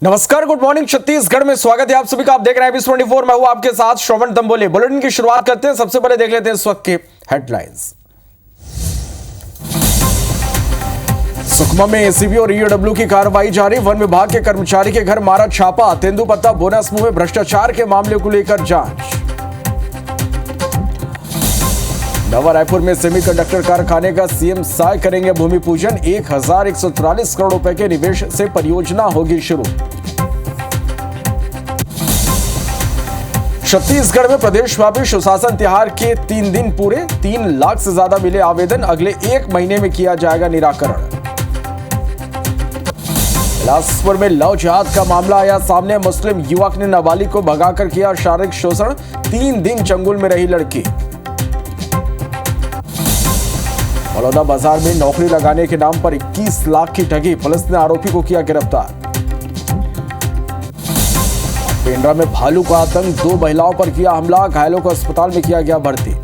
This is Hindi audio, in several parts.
नमस्कार, गुड मॉर्निंग छत्तीसगढ़ में स्वागत है आप सभी का। आप देख रहे हैं 24। मैं हूं आपके साथ श्रवण तंबोले। बुलेटिन की शुरुआत करते हैं। सबसे पहले देख लेते हैं इस वक्त के हेडलाइंस। सुकमा में एसीबी और ईओडब्ल्यू की कार्रवाई जारी। वन विभाग के कर्मचारी के घर मारा छापा। तेंदुपत्ता बोनस मुंह में भ्रष्टाचार के मामले को लेकर जांच। नवा रायपुर में सेमीकंडक्टर कारखाने का सीएम साय करेंगे भूमि पूजन। 1143 करोड़ रुपए के निवेश से परियोजना होगी शुरू। छत्तीसगढ़ में प्रदेशव्यापी सुशासन त्योहार के 3 दिन पूरे। 3 लाख से ज्यादा मिले आवेदन। अगले 1 महीने में किया जाएगा निराकरण। बिलासपुर में लव जिहाद का मामला आया सामने। मुस्लिम युवक ने नाबालिग को भगाकर किया शारीरिक शोषण। 3 दिन चंगुल में रही लड़की। बलौदा बाजार में नौकरी लगाने के नाम पर 21 लाख की ठगी। पुलिस ने आरोपी को किया गिरफ्तार। पेंड्रा में भालू का आतंक। 2 महिलाओं पर किया हमला। घायलों को अस्पताल में किया गया भर्ती।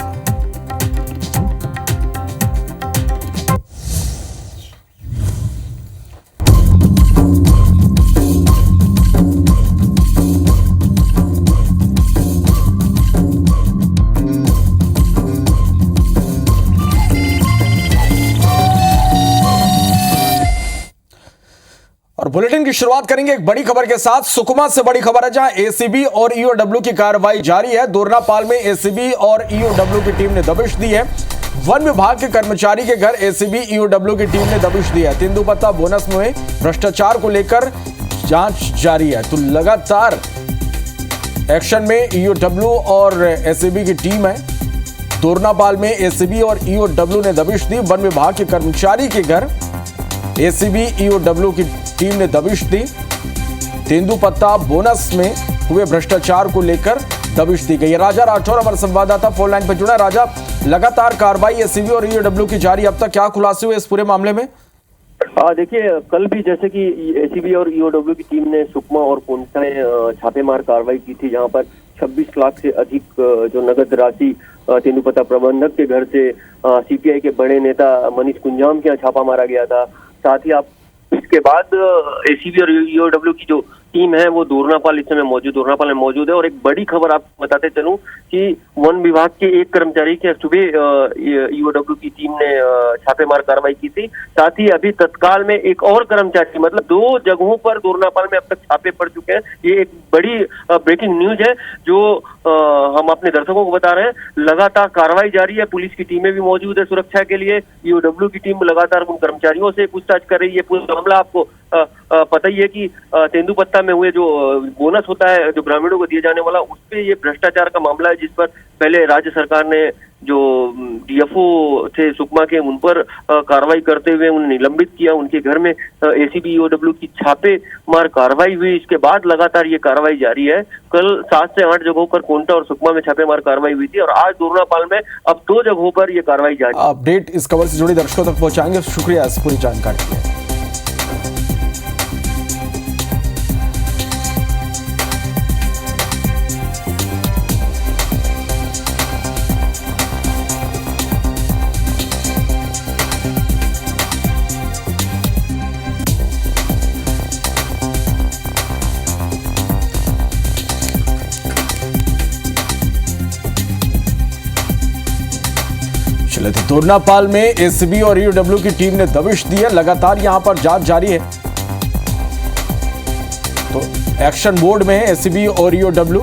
और बुलेटिन की शुरुआत करेंगे एक बड़ी खबर के साथ। सुकमा से बड़ी खबर है जहां एसीबी और ईओडब्ल्यू की कार्रवाई जारी है। दोरनापाल में एसीबी और ईओडब्ल्यू की टीम ने दबिश दी है। वन विभाग के कर्मचारी के घर एसीबी ईओडब्ल्यू की टीम ने दबिश दी है। तेंदुपत्ता बोनस में भ्रष्टाचार को लेकर जांच जारी है। तो लगातार एक्शन में ईओडब्ल्यू और एसीबी की टीम है। दोरनापाल में एसीबी और ईओडब्ल्यू ने दबिश दी। वन विभाग के कर्मचारी के घर एसीबी ईओडब्ल्यू की टीम ने दबिश दी। तेंदुपत्ता बोनस में हुए भ्रष्टाचार को लेकर दबिश दी गई। राजा राठौर हमारे संवाददाता फोन लाइन पर जुड़ा। राजा, लगातार कार्रवाई एसीबी और ईओडब्ल्यू की जारी। अब तक क्या खुलासे हुए इस पूरे मामले में? देखिए, कल भी जैसे कि एसीबी और ईओडब्ल्यू की टीम ने सुकमा और कोंटा में छापेमार कार्रवाई की थी, जहां पर 26 लाख से अधिक जो नगद राशि तेंदुपत्ता प्रबंधक के घर से सीपीआई के बड़े नेता मनीष कुंजाम के यहाँ छापा मारा गया था। साथ ही आप इसके बाद एसीबी और ईओडब्ल्यू की जो टीम है वो दोरनापाल में मौजूद है। और एक बड़ी खबर आपको बताते चलूं कि वन विभाग के एक कर्मचारी के सुबह ईओडब्ल्यू की टीम ने छापेमार कार्रवाई की थी। साथ ही अभी तत्काल में एक और कर्मचारी, मतलब 2 जगहों पर दोरनापाल में अब तक छापे पड़ चुके हैं। ये एक बड़ी ब्रेकिंग न्यूज है जो हम अपने दर्शकों को बता रहे हैं। लगातार कार्रवाई जारी है। पुलिस की टीमें भी मौजूद है सुरक्षा के लिए। ईओडब्ल्यू की टीम लगातार उन कर्मचारियों से पूछताछ कर रही है। पूरा मामला आपको पता ही है कि तेंदुपत्ता में हुए जो बोनस होता है जो ग्रामीणों को दिए जाने वाला, उसपे ये भ्रष्टाचार का मामला है, जिस पर पहले राज्य सरकार ने जो डीएफओ थे सुकमा के, उन पर कार्रवाई करते हुए उन्हें निलंबित किया। उनके घर में एसीबी ईओडब्ल्यू की छापेमार कार्रवाई हुई। इसके बाद लगातार ये कार्रवाई जारी है। कल 7 से 8 जगहों पर कोंटा और सुकमा में छापेमार कार्रवाई हुई थी और आज दोरनापाल में अब 2 जगहों पर यह कार्रवाई जारी है। अपडेट इस खबर से जुड़ी दर्शकों तक पहुंचाएंगे। शुक्रिया इस पूरी जानकारी के लिए। चले तो दोरनापाल में एसीबी और ईओडब्ल्यू की टीम ने दबिश दी है। लगातार यहां पर जांच जारी है। तो एक्शन मोड में है एसीबी और ईओडब्ल्यू।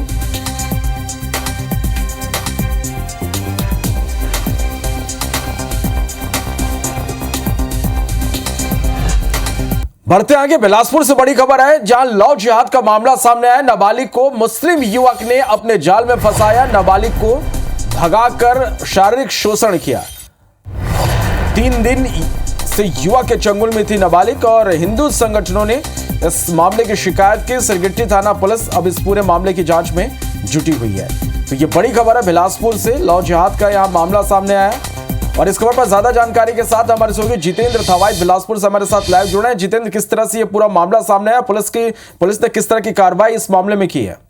बढ़ते आगे, बिलासपुर से बड़ी खबर है जहां लव जिहाद का मामला सामने आया। नाबालिग को मुस्लिम युवक ने अपने जाल में फंसाया। नाबालिग को भगाकर शारीरिक शोषण किया। 3 दिन से युवक के चंगुल में थी नाबालिग और हिंदू संगठनों ने इस मामले की शिकायत की। सिरगिट्टी थाना पुलिस अब इस पूरे मामले की जांच में जुटी हुई है। तो ये बड़ी खबर है बिलासपुर से। लव जिहाद का यहां मामला सामने आया और इस खबर पर ज्यादा जानकारी के साथ हमारे सहयोगी जितेंद्र थवाई बिलासपुर से हमारे साथ लाइव जुड़े हैं। जितेंद्र, किस तरह से ये पूरा मामला सामने आया? पुलिस ने किस तरह की कार्रवाई इस मामले में की है?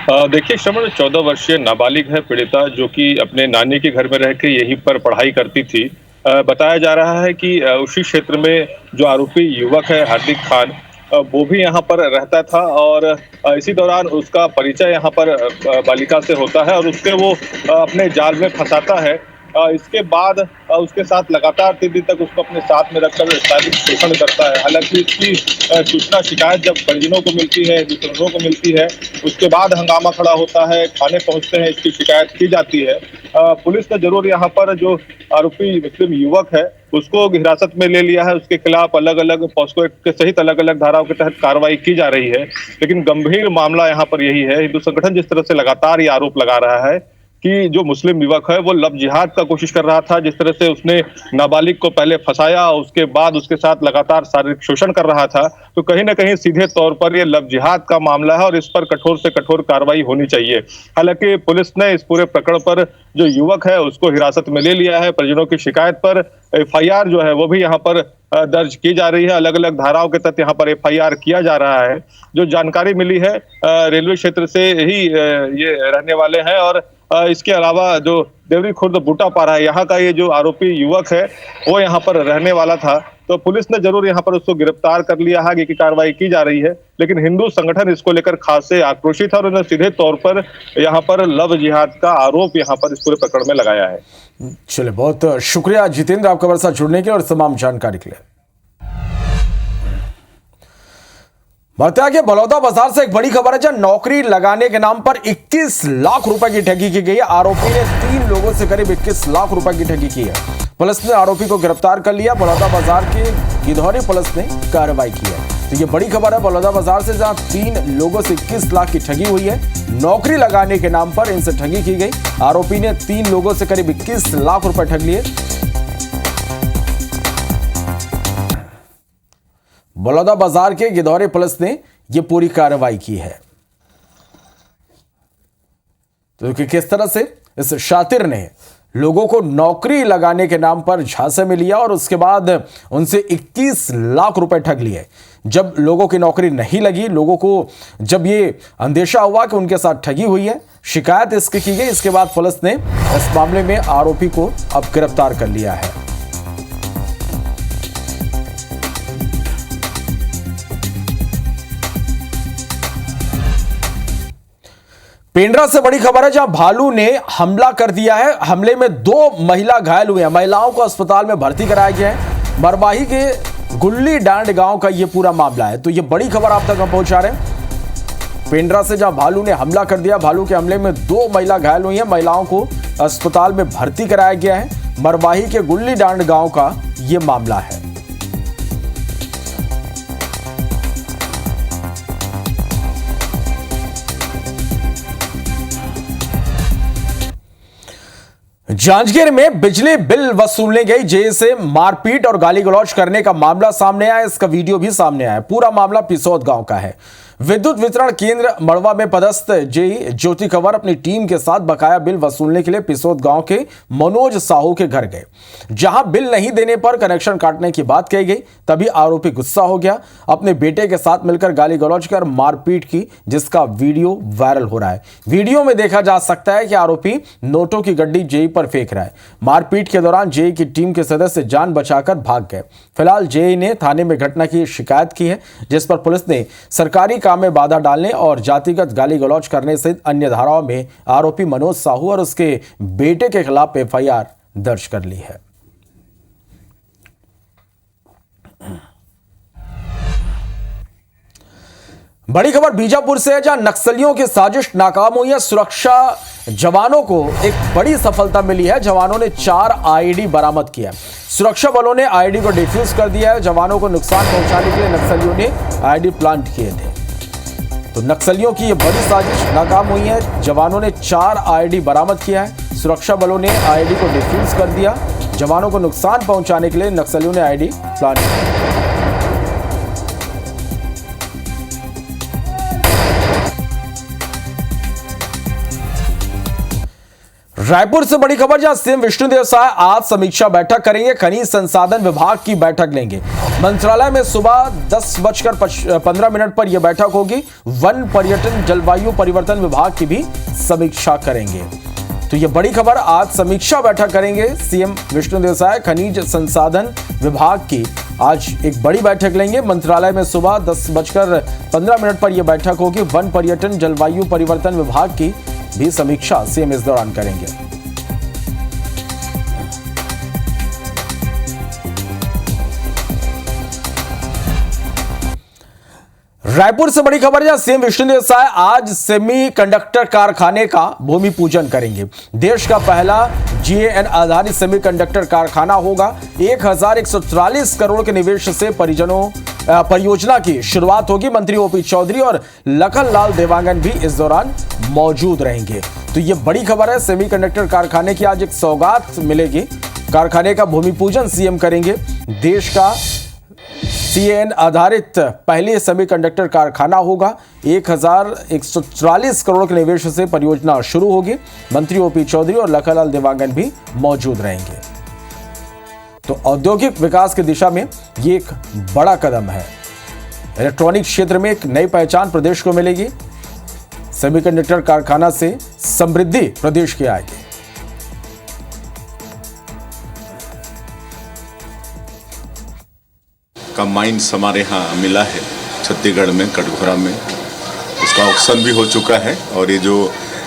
देखिए श्रवण, 14 वर्षीय नाबालिग है पीड़िता, जो कि अपने नानी के घर में रह के यहीं पर पढ़ाई करती थी। बताया जा रहा है कि उसी क्षेत्र में जो आरोपी युवक है हार्दिक खान, वो भी यहाँ पर रहता था और इसी दौरान उसका परिचय यहाँ पर बालिका से होता है और उसके वो अपने जाल में फंसाता है। इसके बाद उसके साथ लगातार 3 दिन तक उसको अपने साथ में रखकर शारीरिक शोषण करता है। हालांकि इसकी सूचना शिकायत जब परिजनों को मिलती है, दूसरों को मिलती है, उसके बाद हंगामा खड़ा होता है, थाने पहुंचते हैं, इसकी शिकायत की जाती है। पुलिस ने जरूर यहाँ पर जो आरोपी मुस्लिम युवक है उसको हिरासत में ले लिया है। उसके खिलाफ अलग अलग पॉस्को एक्ट के सहित अलग अलग धाराओं के तहत कार्रवाई की जा रही है। लेकिन गंभीर मामला यहाँ पर यही है, हिंदू संगठन जिस तरह से लगातार ये आरोप लगा रहा है कि जो मुस्लिम युवक है वो लव जिहाद का कोशिश कर रहा था। जिस तरह से उसने नाबालिग को पहले फंसाया, उसके बाद उसके साथ लगातार शारीरिक शोषण कर रहा था, तो कहीं ना कहीं सीधे तौर पर ये लव जिहाद का मामला है और इस पर कठोर से कठोर कार्रवाई होनी चाहिए। हालांकि पुलिस ने इस पूरे प्रकरण पर जो युवक है उसको हिरासत में ले लिया है। परिजनों की शिकायत पर FIR जो है वो भी यहाँ पर दर्ज की जा रही है। अलग अलग धाराओं के तहत यहाँ पर FIR किया जा रहा है। जो जानकारी मिली है रेलवे क्षेत्र से ही ये रहने वाले हैं और इसके अलावा जो देवरी खुर्द बूटापारा है यहाँ का ये जो आरोपी युवक है वो यहाँ पर रहने वाला था। तो पुलिस ने जरूर यहाँ पर उसको गिरफ्तार कर लिया है, आगे की कार्रवाई की जा रही है। लेकिन हिंदू संगठन इसको लेकर खासे आक्रोशित है और उन्होंने सीधे तौर पर यहाँ पर लव जिहाद का आरोप यहाँ पर इस पूरे प्रकरण में लगाया है। चलिए, बहुत शुक्रिया जितेंद्र आपका हमारे साथ जुड़ने के लिए और तमाम जानकारी के लिए। बढ़ते आगे बलौदा बाजार से एक बड़ी खबर है, जहां नौकरी लगाने के नाम पर 21 लाख रुपए की ठगी की गई है। आरोपी ने 3 लोगों से करीब 21 लाख रुपए की ठगी की है। पुलिस ने आरोपी को गिरफ्तार कर लिया। बलौदा बाजार के गिधौरी पुलिस ने कार्रवाई की है। तो ये बड़ी खबर है बलौदा बाजार से, जहां 3 लोगों से 21 लाख की ठगी हुई है। नौकरी लगाने के नाम पर इनसे ठगी की गई। आरोपी ने 3 लोगों से करीब 21 लाख रुपए ठग लिए। बलौदा बाजार के गिधौरी पुलिस ने यह पूरी कार्रवाई की है। तो किस तरह से इस शातिर ने लोगों को नौकरी लगाने के नाम पर झांसे में लिया और उसके बाद उनसे 21 लाख रुपए ठग लिए। जब लोगों की नौकरी नहीं लगी, लोगों को जब ये अंदेशा हुआ कि उनके साथ ठगी हुई है, शिकायत इसकी की गई। इसके बाद पुलिस ने इस मामले में आरोपी को अब गिरफ्तार कर लिया है। पेंड्रा से बड़ी खबर है, जहां भालू ने हमला कर दिया है। हमले में 2 महिला घायल हुए हैं। महिलाओं को अस्पताल में भर्ती कराया गया है। मरवाही के गुल्ली डांड गांव का यह पूरा मामला है। तो यह बड़ी खबर आप तक हम पहुंचा रहे हैं। पेंड्रा से जहां भालू ने हमला कर दिया, भालू के हमले में 2 महिला घायल हुई हैं। महिलाओं को अस्पताल में भर्ती कराया गया है। मरवाही के गुल्ली डांड गांव का यह मामला है। जांजगीर में बिजली बिल वसूलने गई जेई से मारपीट और गाली गलौज करने का मामला सामने आया। इसका वीडियो भी सामने आया। पूरा मामला पिसौद गांव का है। विद्युत वितरण केंद्र मड़वा में पदस्थ जेई ज्योति कंवर अपनी टीम के साथ बकाया बिल वसूलने के लिए पिसौद गांव के मनोज साहू के घर गए, जहां बिल नहीं देने पर कनेक्शन काटने की बात कही गई। तभी आरोपी गुस्सा हो गया, अपने बेटे के साथ मिलकर गाली गलौज कर मारपीट की, जिसका वीडियो वायरल हो रहा है। वीडियो में देखा जा सकता है कि आरोपी नोटों की गड्डी जेई पर फेंक रहा है। मारपीट के दौरान जेई की टीम के सदस्य जान बचाकर भाग गए। फिलहाल जेई ने थाने में घटना की शिकायत की है, जिस पर पुलिस ने सरकारी काम में बाधा डालने और जातिगत गाली गलौज करने सहित अन्य धाराओं में आरोपी मनोज साहू और उसके बेटे के खिलाफ FIR दर्ज कर ली है। बड़ी खबर बीजापुर से है, जहां नक्सलियों की साजिश नाकाम हुई है। सुरक्षा जवानों को एक बड़ी सफलता मिली है। जवानों ने 4 IED बरामद किया। सुरक्षा बलों ने IED को डिफ्यूज कर दिया है। जवानों को नुकसान पहुंचाने के लिए नक्सलियों ने IED प्लांट किए थे। तो नक्सलियों की यह बड़ी साजिश नाकाम हुई है। जवानों ने 4 IED बरामद किया है। सुरक्षा बलों ने IED को डिफ्यूज कर दिया। जवानों को नुकसान पहुंचाने के लिए नक्सलियों ने IED प्लांट किया। रायपुर से बड़ी खबर, जहां सीएम विष्णुदेव साय आज समीक्षा बैठक करेंगे। खनिज संसाधन विभाग की बैठक लेंगे। मंत्रालय में सुबह 10:15 पर यह बैठक होगी। वन पर्यटन जलवायु परिवर्तन विभाग की भी समीक्षा करेंगे। तो ये बड़ी खबर, आज समीक्षा बैठक करेंगे सीएम विष्णुदेव साय। खनिज संसाधन विभाग की आज एक बड़ी बैठक लेंगे मंत्रालय में। सुबह 10:15 पर यह बैठक होगी। वन, पर्यटन, जलवायु परिवर्तन विभाग की भी समीक्षा सीएम इस दौरान करेंगे। रायपुर से बड़ी खबर, जहां सीएम विष्णुदेव साय आज सेमीकंडक्टर कारखाने का भूमि पूजन करेंगे। देश का पहला GAN आधारित सेमीकंडक्टर कारखाना होगा। 1144 करोड़ के निवेश से परियोजना की शुरुआत होगी। मंत्री OP चौधरी और लखन लाल देवांगन भी इस दौरान मौजूद रहेंगे। तो ये बड़ी खबर है, सेमीकंडक्टर कारखाने की आज एक सौगात मिलेगी। कारखाने का भूमि पूजन सीएम करेंगे। देश का CAN आधारित पहले सेमीकंडक्टर कारखाना होगा। 1144 करोड़ के निवेश से परियोजना शुरू होगी। मंत्री OP चौधरी और लखनलाल देवांगन भी मौजूद रहेंगे। तो औद्योगिक विकास की दिशा में ये एक बड़ा कदम है। इलेक्ट्रॉनिक क्षेत्र में एक नई पहचान प्रदेश को मिलेगी। सेमीकंडक्टर कारखाना से समृद्धि प्रदेश की आएगी। का माइंस हमारे यहाँ मिला है छत्तीसगढ़ में, कटघोरा में। उसका ऑक्शन भी हो चुका है और ये जो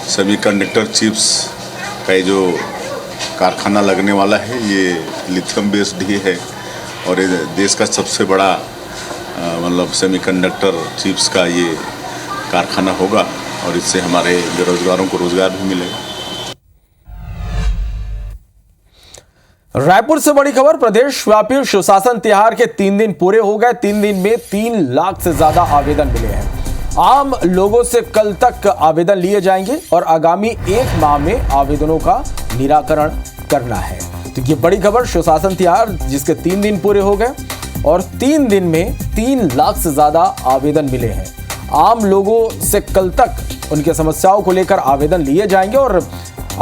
सेमीकंडक्टर चिप्स का जो कारखाना लगने वाला है ये लिथियम बेस्ड ही है और ये देश का सबसे बड़ा मतलब सेमीकंडक्टर चिप्स का ये कारखाना होगा और इससे हमारे बेरोजगारों को रोजगार भी मिलेगा। रायपुर से बड़ी खबर, प्रदेश व्यापी सुशासन त्योहार के 3 दिन पूरे हो गए। 3 दिन में 3 लाख से ज्यादा आवेदन मिले हैं। आम लोगों से कल तक आवेदन लिए जाएंगे और आगामी 1 माह में आवेदनों का निराकरण करना है। तो ये बड़ी खबर, सुशासन त्योहार जिसके 3 दिन पूरे हो गए और 3 दिन में 3 लाख से ज्यादा आवेदन मिले हैं। आम लोगों से कल तक उनकी समस्याओं को लेकर आवेदन लिए जाएंगे और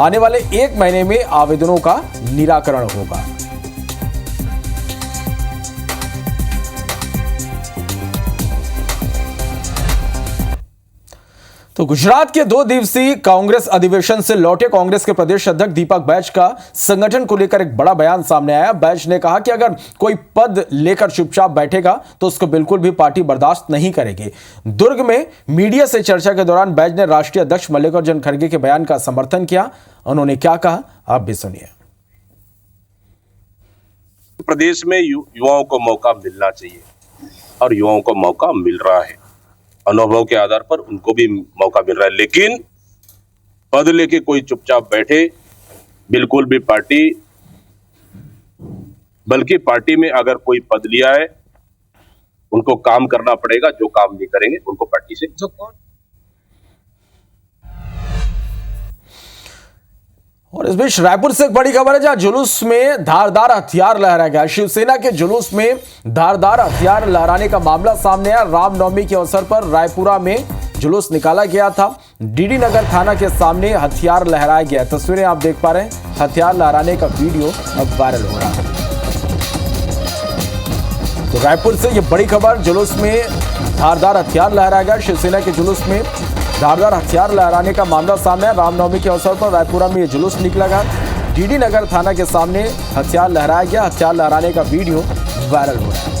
आने वाले 1 महीने में आवेदनों का निराकरण होगा। तो गुजरात के 2 दिवसीय कांग्रेस अधिवेशन से लौटे कांग्रेस के प्रदेश अध्यक्ष दीपक बैज का संगठन को लेकर एक बड़ा बयान सामने आया। बैज ने कहा कि अगर कोई पद लेकर चुपचाप बैठेगा तो उसको बिल्कुल भी पार्टी बर्दाश्त नहीं करेगी। दुर्ग में मीडिया से चर्चा के दौरान बैज ने राष्ट्रीय अध्यक्ष मल्लिकार्जुन खड़गे के बयान का समर्थन किया। उन्होंने क्या कहा, आप भी सुनिए। प्रदेश में युवाओं को मौका मिलना चाहिए और युवाओं को मौका मिल रहा है। अनुभव के आधार पर उनको भी मौका मिल रहा है, लेकिन पद लेके कोई चुपचाप बैठे बिल्कुल भी पार्टी, बल्कि पार्टी में अगर कोई पद लिया है उनको काम करना पड़ेगा। जो काम नहीं करेंगे उनको पार्टी से और इस बीच रायपुर से एक बड़ी खबर है, जहां जुलूस में धारदार हथियार लहराया गया। शिवसेना के जुलूस में धारदार हथियार लहराने का मामला सामने आया। रामनवमी के अवसर पर रायपुरा में जुलूस निकाला गया था। DD नगर थाना के सामने हथियार लहराया गया। तस्वीरें आप देख पा रहे हैं। हथियार लहराने का वीडियो अब वायरल हो रहा है। तो रायपुर से यह बड़ी खबर, जुलूस में धारदार हथियार लहराया गया। शिवसेना के जुलूस में धारदार हथियार लहराने का मामला सामने है। रामनवमी के अवसर पर रायपुरा में यह जुलूस निकला गया। DD नगर थाना के सामने हथियार लहराया गया। हथियार लहराने का वीडियो वायरल हो रहा है।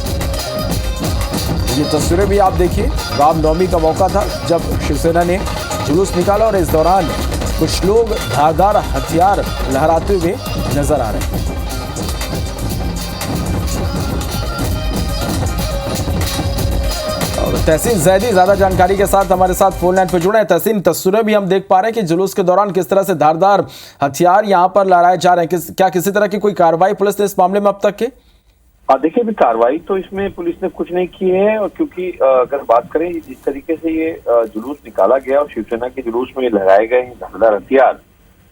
ये तस्वीरें भी आप देखिए। रामनवमी का मौका था जब शिवसेना ने जुलूस निकाला और इस दौरान कुछ लोग धारदार हथियार लहराते हुए नजर आ रहे हैं। तहसीन जैदी ज्यादा जानकारी के साथ हमारे साथ फोन लाइन पर जुड़े हैं। तहसीन, तस्वीरें भी हम देख पा रहे हैं कि जुलूस के दौरान किस तरह से धारदार हथियार यहां पर लहराए जा रहे हैं। क्या किसी तरह की कोई कार्रवाई पुलिस ने इस मामले में अब तक की? देखिए, अभी कार्रवाई तो इसमें पुलिस ने कुछ नहीं की है, और क्योंकि अगर बात करें जिस तरीके से ये जुलूस निकाला गया और शिवसेना के जुलूस में लहराए गए धारदार हथियार,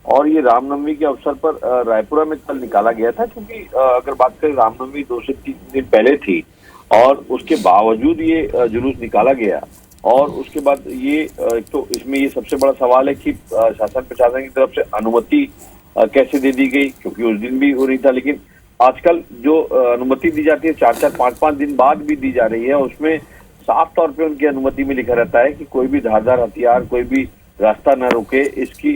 और ये रामनवमी के अवसर पर रायपुरा में कल निकाला गया था, क्योंकि अगर बात करें रामनवमी 2 से 3 दिन पहले थी और उसके बावजूद ये जुलूस निकाला गया। और उसके बाद ये तो इसमें ये सबसे बड़ा सवाल है कि शासन प्रशासन की तरफ से अनुमति कैसे दे दी गई, क्योंकि उस दिन भी हो रही था। लेकिन आजकल जो अनुमति दी जाती है 4-4, 5-5 दिन बाद भी दी जा रही है, उसमें साफ तौर पे उनकी अनुमति में लिखा रहता है कि कोई भी धारदार हथियार, कोई भी रास्ता न रुके, इसकी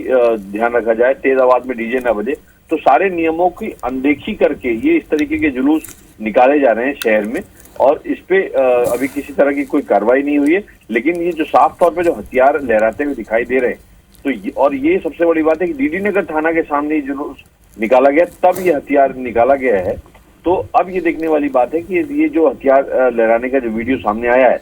ध्यान रखा जाए, तेज आवाज में डीजे न बजे। तो सारे नियमों की अनदेखी करके ये इस तरीके के जुलूस निकाले जा रहे हैं शहर में, और इस पे अभी किसी तरह की कोई कार्रवाई नहीं हुई है। लेकिन ये जो साफ तौर पे जो हथियार लहराते हुए दिखाई दे रहे हैं, तो और ये सबसे बड़ी बात है कि डीडी नगर थाना के सामने जुलूस निकाला गया, तब ये हथियार निकाला गया है। तो अब ये देखने वाली बात है कि ये जो हथियार लहराने का जो वीडियो सामने आया है,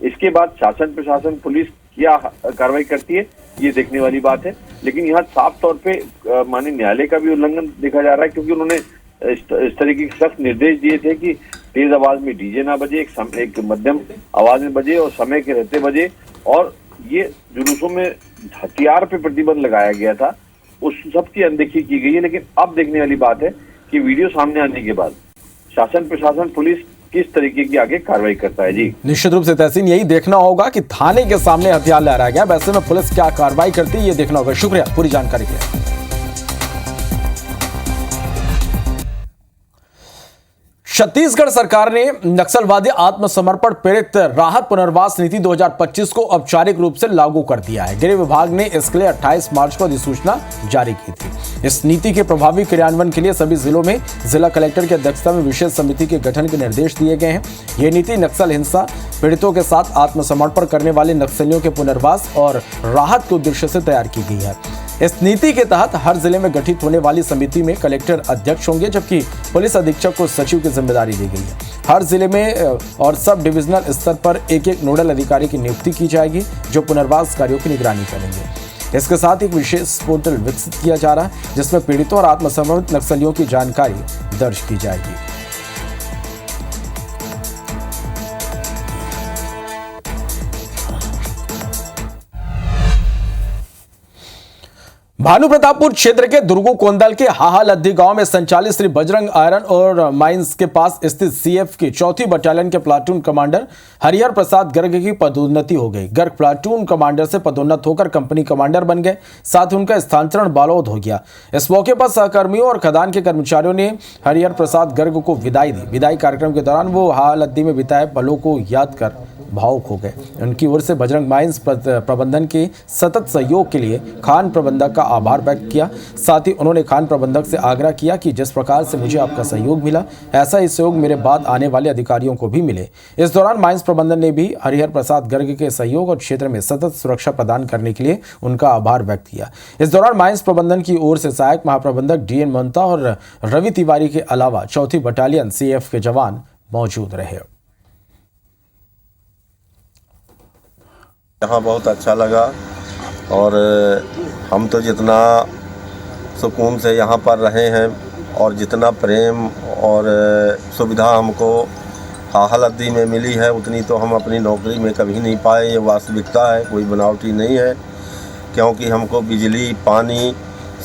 इसके बाद शासन प्रशासन पुलिस क्या कार्रवाई करती है, ये देखने वाली बात है। लेकिन यहाँ साफ तौर पे माननीय न्यायालय का भी उल्लंघन देखा जा रहा है, क्योंकि उन्होंने इस तरीके के सख्त निर्देश दिए थे कि तेज आवाज में डीजे ना बजे, एक मध्यम आवाज में बजे और समय के रहते बजे। और ये जुलूसों में हथियार पे प्रतिबंध लगाया गया था, उस सब की अनदेखी की गई है। लेकिन अब देखने वाली बात है कि वीडियो सामने आने के बाद शासन प्रशासन पुलिस किस तरीके की आगे कार्रवाई करता है। जी निश्चित रूप से तहसीन, यही देखना होगा कि थाने के सामने हथियार लहराया गया, वैसे में पुलिस क्या कार्रवाई करती है ये देखना होगा। शुक्रिया पूरी जानकारी के लिए। छत्तीसगढ़ सरकार ने नक्सलवादी आत्मसमर्पण पीड़ित राहत पुनर्वास नीति 2025 को औपचारिक रूप से लागू कर दिया है। गृह विभाग ने इसके लिए 28 मार्च को अधिसूचना जारी की थी। इस नीति के प्रभावी क्रियान्वयन के लिए सभी जिलों में जिला कलेक्टर की अध्यक्षता में विशेष समिति के गठन के निर्देश दिए गए हैं। यह नीति नक्सल हिंसा पीड़ितों के साथ आत्मसमर्पण करने वाले नक्सलियों के पुनर्वास और राहत के उद्देश्य से तैयार की गई है। इस नीति के तहत हर जिले में गठित होने वाली समिति में कलेक्टर अध्यक्ष होंगे, जबकि पुलिस अधीक्षक को सचिव की जिम्मेदारी दी गई है। हर जिले में और सब डिविजनल स्तर पर एक नोडल अधिकारी की नियुक्ति की जाएगी, जो पुनर्वास कार्यों की निगरानी करेंगे। इसके साथ एक विशेष पोर्टल विकसित किया जा रहा है, जिसमें पीड़ितों और आत्मसमर्पित नक्सलियों की जानकारी दर्ज की जाएगी। भानुप्रतापपुर क्षेत्र के दुर्गो कोंदल के हाहालद्दी गांव में संचालित श्री बजरंग आयरन और माइंस के पास स्थित सीएफ की 4वीं बटालियन के प्लाटून कमांडर हरिहर प्रसाद गर्ग की पदोन्नति हो गई। गर्ग प्लाटून कमांडर से पदोन्नत होकर कंपनी कमांडर बन गए, साथ ही उनका स्थानांतरण बालोद हो गया। इस मौके पर सहकर्मियों और खदान के कर्मचारियों ने हरिहर प्रसाद गर्ग को विदाई दी। विदाई कार्यक्रम के दौरान वो हाहालद्दी में बिताए पलों को याद कर भावुक हो गए। उनकी ओर से बजरंग माइंस प्रबंधन के सतत सहयोग के लिए खान प्रबंधक का आभार व्यक्त किया। साथ ही उन्होंने खान प्रबंधक से आग्रह किया कि जिस प्रकार से मुझे आपका सहयोग मिला, ऐसा ही सहयोग मेरे बाद आने वाले अधिकारियों को भी मिले। इस दौरान माइंस प्रबंधन ने भी हरिहर प्रसाद गर्ग के सहयोग और क्षेत्र में सतत सुरक्षा प्रदान करने के लिए उनका आभार व्यक्त किया। इस दौरान माइंस प्रबंधन की ओर से सहायक महाप्रबंधक DN मोहंता और रवि तिवारी के अलावा 4वीं बटालियन CF के जवान मौजूद रहे। यहाँ बहुत अच्छा लगा और हम तो जितना सुकून से यहाँ पर रहे हैं और जितना प्रेम और सुविधा हमको हाहालद्दी में मिली है, उतनी तो हम अपनी नौकरी में कभी नहीं पाए। ये वास्तविकता है, कोई बनावटी नहीं है, क्योंकि हमको बिजली पानी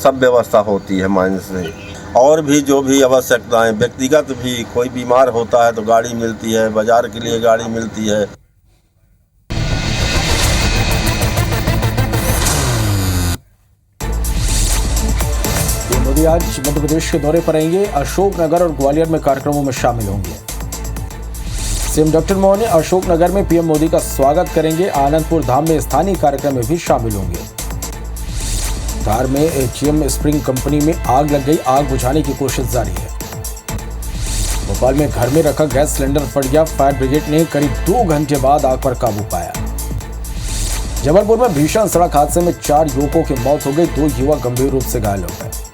सब व्यवस्था होती है माइंस से। और भी जो भी आवश्यकताएं, व्यक्तिगत भी कोई बीमार होता है तो गाड़ी मिलती है, बाजार के लिए गाड़ी मिलती है। आज मध्य प्रदेश के दौरे पर आएंगे, अशोकनगर और ग्वालियर में कार्यक्रमों में शामिल होंगे। सीएम डॉक्टर मोहन अशोकनगर में पीएम मोदी का स्वागत करेंगे। आनंदपुर धाम में स्थानीय कार्यक्रम में भी शामिल होंगे। धार में HM स्प्रिंग कंपनी में आग लग गई, आग बुझाने की कोशिश जारी है। भोपाल में घर में रखा गैस सिलेंडर फट गया, फायर ब्रिगेड ने करीब 2 घंटे बाद आग पर काबू पाया। जबलपुर में भीषण सड़क हादसे में 4 युवकों की मौत हो गई, 2 युवक गंभीर रूप से घायल हो गए।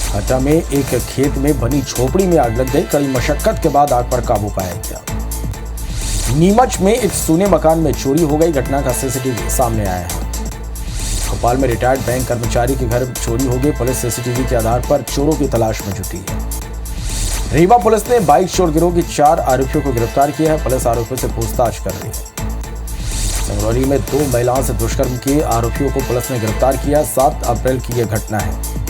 हटा में एक खेत में बनी झोपड़ी में आग लग गई, कड़ी मशक्कत के बाद आग पर काबू पाया गया। नीमच में एक सूने मकान में चोरी हो गई, घटना का CCTV सामने आया है। भोपाल में रिटायर्ड बैंक कर्मचारी के घर चोरी हो गई, पुलिस CCTV के आधार पर चोरों की तलाश में जुटी है। रीवा पुलिस ने बाइक चोर गिरोह के 4 आरोपियों को गिरफ्तार किया है, पुलिस आरोपियों से पूछताछ कर रही है। संगरौली में 2 महिलाओं से दुष्कर्म के आरोपियों को पुलिस ने गिरफ्तार किया, 7 अप्रैल की यह घटना है।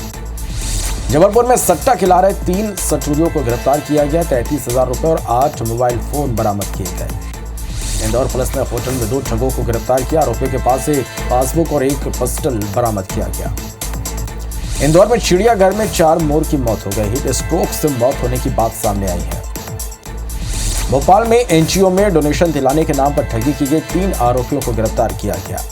जबलपुर में सट्टा खिला रहे 3 सटोरियों को गिरफ्तार किया गया, 33,000 रुपए और 8 मोबाइल फोन बरामद किए गए। इंदौर पुलिस ने होटल में 2 ठगों को गिरफ्तार किया, आरोपियों के पास से पासबुक और एक पिस्टल बरामद किया गया। इंदौर में चिड़ियाघर में 4 मोर की मौत हो गई, हीट स्ट्रोक से मौत होने की बात सामने आई है। भोपाल में NGO में डोनेशन दिलाने के नाम पर ठगी की गई, 3 आरोपियों को गिरफ्तार किया गया।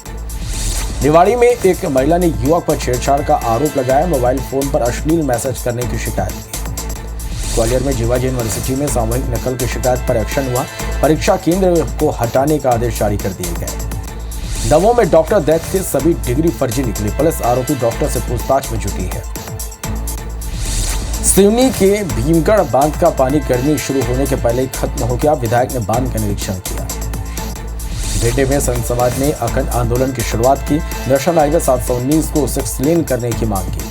निवाड़ी में एक महिला ने युवक पर छेड़छाड़ का आरोप लगाया। मोबाइल फोन पर अश्लील मैसेज करने की शिकायत की। ग्वालियर में जीवाजी यूनिवर्सिटी में सामूहिक नकल की शिकायत पर एक्शन हुआ। परीक्षा केंद्र को हटाने का आदेश जारी कर दिए गए। दमोह में डॉक्टर दैत के सभी डिग्री फर्जी निकली। पुलिस आरोपी डॉक्टर से पूछताछ में जुटी है। सिवनी के भीमगढ़ बांध का पानी गर्मी शुरू होने के पहले ही खत्म हो गया। विधायक ने बांध का निरीक्षण किया। भेटे में संत समाज ने अखंड आंदोलन की शुरुआत की। नेशनल हाईवे 719 को 6 लेन करने की मांग की।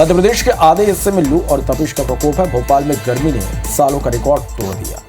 मध्य प्रदेश के आधे हिस्से में लू और तपिश का प्रकोप है। भोपाल में गर्मी ने सालों का रिकॉर्ड तोड़ दिया।